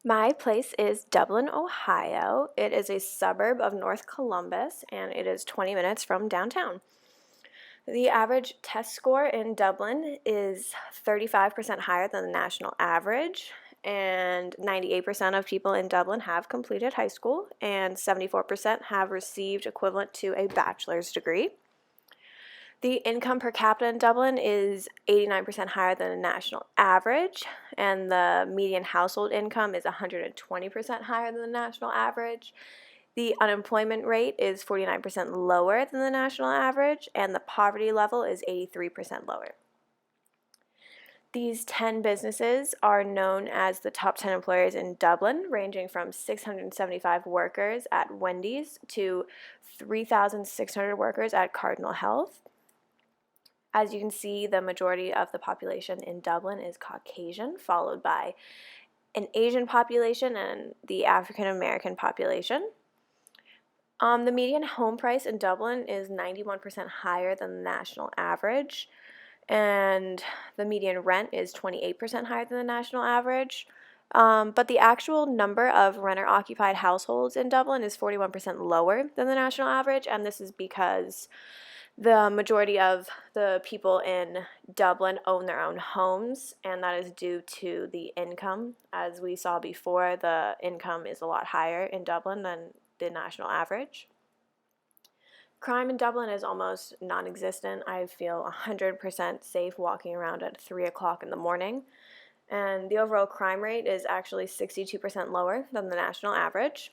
My place is Dublin, Ohio. It is a suburb of North Columbus and it is 20 minutes from downtown. The average test score in Dublin is 35% higher than the national average, and 98% of people in Dublin have completed high school, and 74% have received equivalent to a bachelor's degree. The income per capita in Dublin is 89% higher than the national average, and the median household income is 120% higher than the national average. The unemployment rate is 49% lower than the national average, and the poverty level is 83% lower. These 10 businesses are known as the top 10 employers in Dublin, ranging from 675 workers at Wendy's to 3,600 workers at Cardinal Health. As you can see, the majority of the population in Dublin is Caucasian, followed by an Asian population and the African American population. The median home price in Dublin is 91% higher than the national average, and the median rent is 28% higher than the national average. But the actual number of renter-occupied households in Dublin is 41% lower than the national average, and this is because the majority of the people in Dublin own their own homes, and that is due to the income. As we saw before, the income is a lot higher in Dublin than the national average. Crime in Dublin is almost non-existent. I feel 100% safe walking around at 3 o'clock in the morning, and the overall crime rate is actually 62% lower than the national average.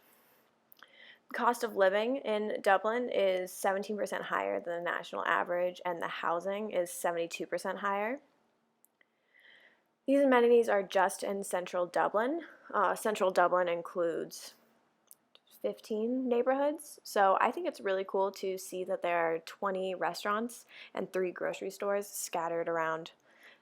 Cost of living in Dublin is 17% higher than the national average, and the housing is 72% higher. These amenities are just in central Dublin. Central Dublin includes 15 neighborhoods, so I think it's really cool to see that there are 20 restaurants and 3 grocery stores scattered around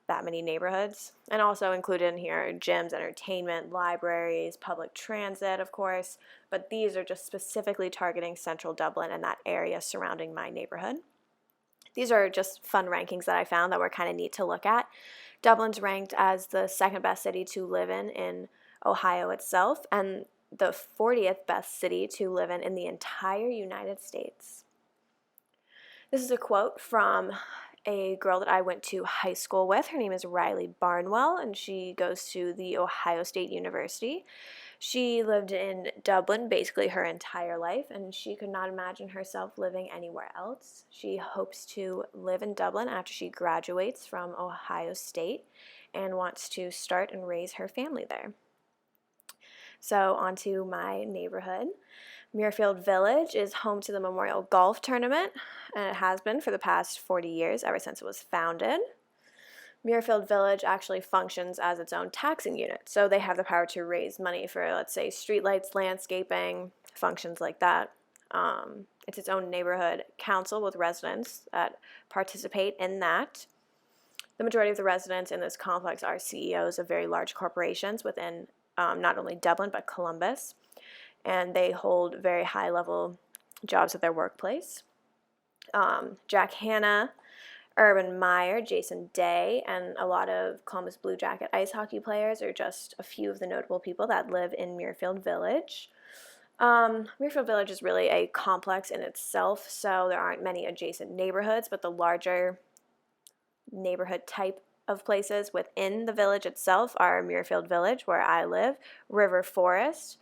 that many neighborhoods. And also included in here are gyms, entertainment, libraries, public transit, of course, but these are just specifically targeting central Dublin and that area surrounding my neighborhood. These are just fun rankings that I found that were kind of neat to look at. Dublin's ranked as the second best city to live in Ohio itself, and the 40th best city to live in the entire United States. This is a quote from a girl that I went to high school with. Her name is Riley Barnwell, and she goes to the Ohio State University. She lived in Dublin basically her entire life, and she could not imagine herself living anywhere else. She hopes to live in Dublin after she graduates from Ohio State and wants to start and raise her family there. So on to my neighborhood. Muirfield Village is home to the Memorial Golf Tournament, and it has been for the past 40 years, ever since it was founded. Muirfield Village actually functions as its own taxing unit, so they have the power to raise money for, let's say, streetlights, landscaping, functions like that. It's its own neighborhood council with residents that participate in that. The majority of the residents in this complex are CEOs of very large corporations within not only Dublin but Columbus, and they hold very high-level jobs at their workplace. Jack Hanna, Urban Meyer, Jason Day, and a lot of Columbus Blue Jacket ice hockey players are just a few of the notable people that live in Muirfield Village. Muirfield Village is really a complex in itself, so there aren't many adjacent neighborhoods, but the larger neighborhood type of places within the village itself are Muirfield Village, where I live, River Forest,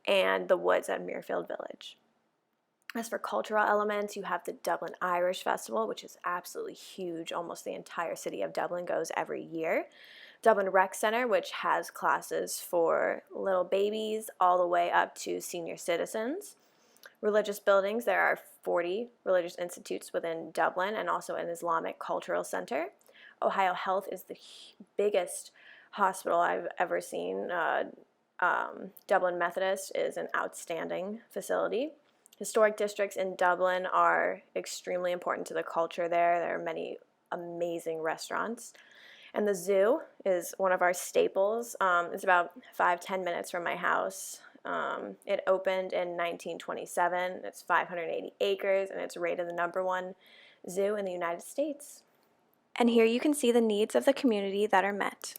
and the woods at Muirfield Village. As for cultural elements, you have the Dublin Irish Festival, which is absolutely huge. Almost the entire city of Dublin goes every year. Dublin Rec Center, which has classes for little babies all the way up to senior citizens. Religious buildings, there are 40 religious institutes within Dublin and also an Islamic cultural center. Ohio Health is the biggest hospital I've ever seen. Dublin Methodist is an outstanding facility. Historic districts in Dublin are extremely important to the culture there. There are many amazing restaurants. And the zoo is one of our staples. It's about 5-10 minutes from my house. It opened in 1927. It's 580 acres, and it's rated the #1 zoo in the United States. And here you can see the needs of the community that are met.